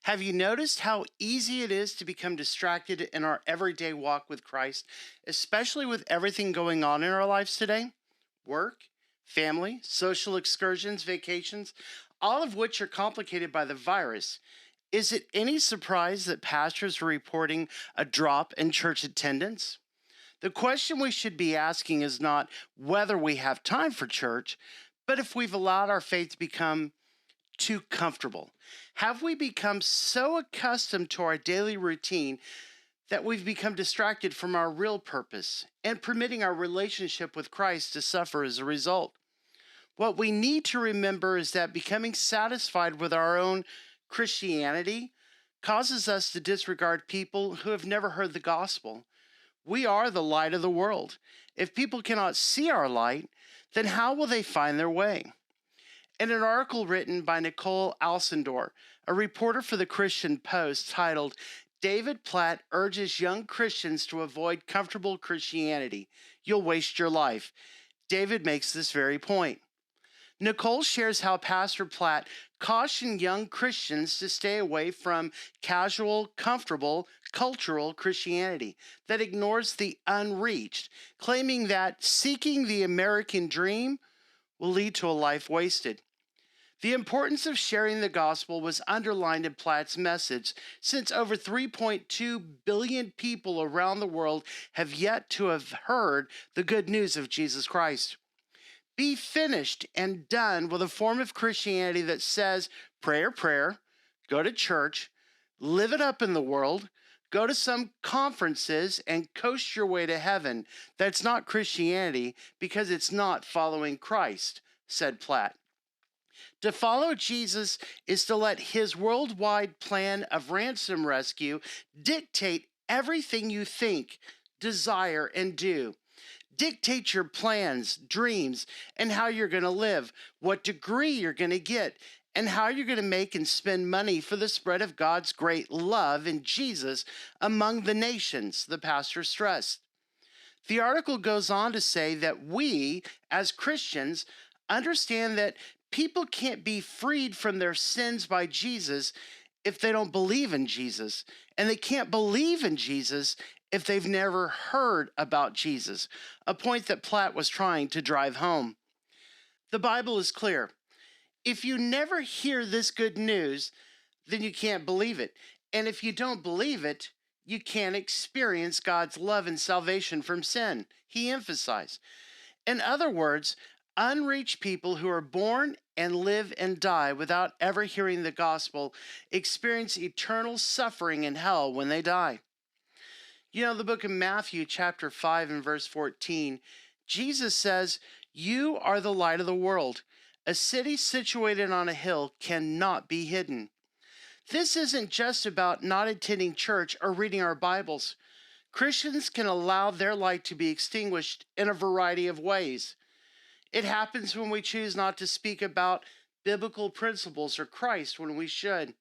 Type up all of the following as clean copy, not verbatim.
Have you noticed how easy it is to become distracted in our everyday walk with Christ, especially with everything going on in our lives today? Work, family, social excursions, vacations, all of which are complicated by the virus. Is it any surprise that pastors are reporting a drop in church attendance? The question we should be asking is not whether we have time for church, but if we've allowed our faith to become too comfortable? Have we become so accustomed to our daily routine that we've become distracted from our real purpose and permitting our relationship with Christ to suffer as a result? What we need to remember is that becoming satisfied with our own Christianity causes us to disregard people who have never heard the gospel. We are the light of the world. If people cannot see our light, then how will they find their way? In an article written by Nicole Alcindor, a reporter for the Christian Post, titled David Platt Urges Young Christians to Avoid Comfortable Christianity, You'll Waste Your Life, David makes this very point. Nicole shares how Pastor Platt cautioned young Christians to stay away from casual, comfortable, cultural Christianity that ignores the unreached, claiming that seeking the American dream will lead to a life wasted. The importance of sharing the gospel was underlined in Platt's message, since over 3.2 billion people around the world have yet to have heard the good news of Jesus Christ. Be finished and done with a form of Christianity that says prayer, go to church, live it up in the world, go to some conferences and coast your way to heaven. That's not Christianity because it's not following Christ, said Platt. To follow Jesus is to let his worldwide plan of ransom rescue dictate everything you think, desire, and do. Dictate your plans, dreams, and how you're going to live, what degree you're going to get, and how you're going to make and spend money for the spread of God's great love in Jesus among the nations, the pastor stressed. The article goes on to say that we, as Christians, understand that people can't be freed from their sins by Jesus if they don't believe in Jesus. And they can't believe in Jesus if they've never heard about Jesus, a point that Platt was trying to drive home. The Bible is clear. If you never hear this good news, then you can't believe it. And if you don't believe it, you can't experience God's love and salvation from sin, he emphasized. In other words, unreached people who are born and live and die without ever hearing the gospel experience eternal suffering in hell when they die. You know, the book of Matthew, chapter 5 and verse 14, Jesus says, "You are the light of the world. A city situated on a hill cannot be hidden." This isn't just about not attending church or reading our Bibles. Christians can allow their light to be extinguished in a variety of ways. It happens when we choose not to speak about biblical principles or Christ when we should.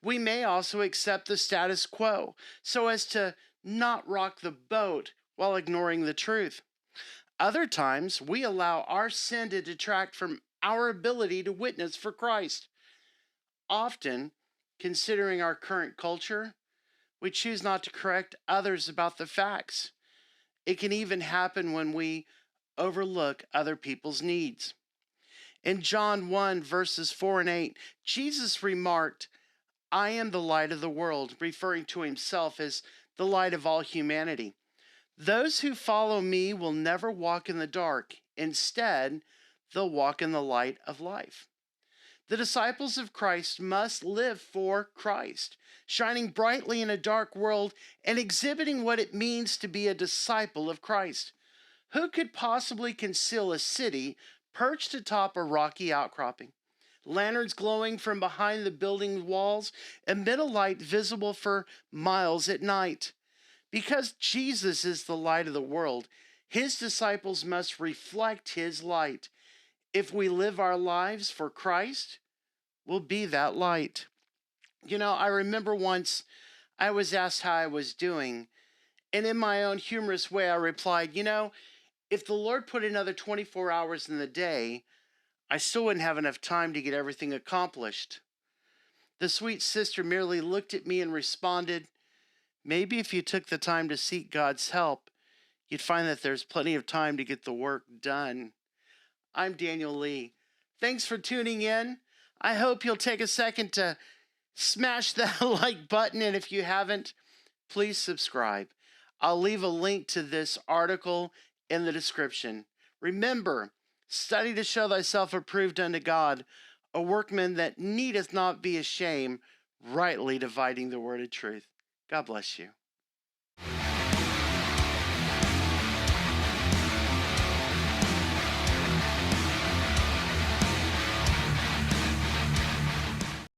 We may also accept the status quo so as to not rock the boat while ignoring the truth. Other times, we allow our sin to detract from our ability to witness for Christ. Often, considering our current culture, we choose not to correct others about the facts. It can even happen when we overlook other people's needs. In John 1, verses 4 and 8, Jesus remarked, "I am the light of the world," referring to himself as the light of all humanity. "Those who follow me will never walk in the dark. Instead, they'll walk in the light of life." The disciples of Christ must live for Christ, shining brightly in a dark world and exhibiting what it means to be a disciple of Christ. Who could possibly conceal a city perched atop a rocky outcropping? Lanterns glowing from behind the building walls emit a light visible for miles at night. Because Jesus is the light of the world, his disciples must reflect his light. If we live our lives for Christ, we'll be that light. You know, I remember once I was asked how I was doing, and in my own humorous way, I replied, if the Lord put another 24 hours in the day, I still wouldn't have enough time to get everything accomplished. The sweet sister merely looked at me and responded, "Maybe if you took the time to seek God's help, you'd find that there's plenty of time to get the work done." I'm Daniel Lee. Thanks for tuning in. I hope you'll take a second to smash that like button, and if you haven't, please subscribe. I'll leave a link to this article in the description. Remember, study to show thyself approved unto God, a workman that needeth not be ashamed, rightly dividing the word of truth. God bless you.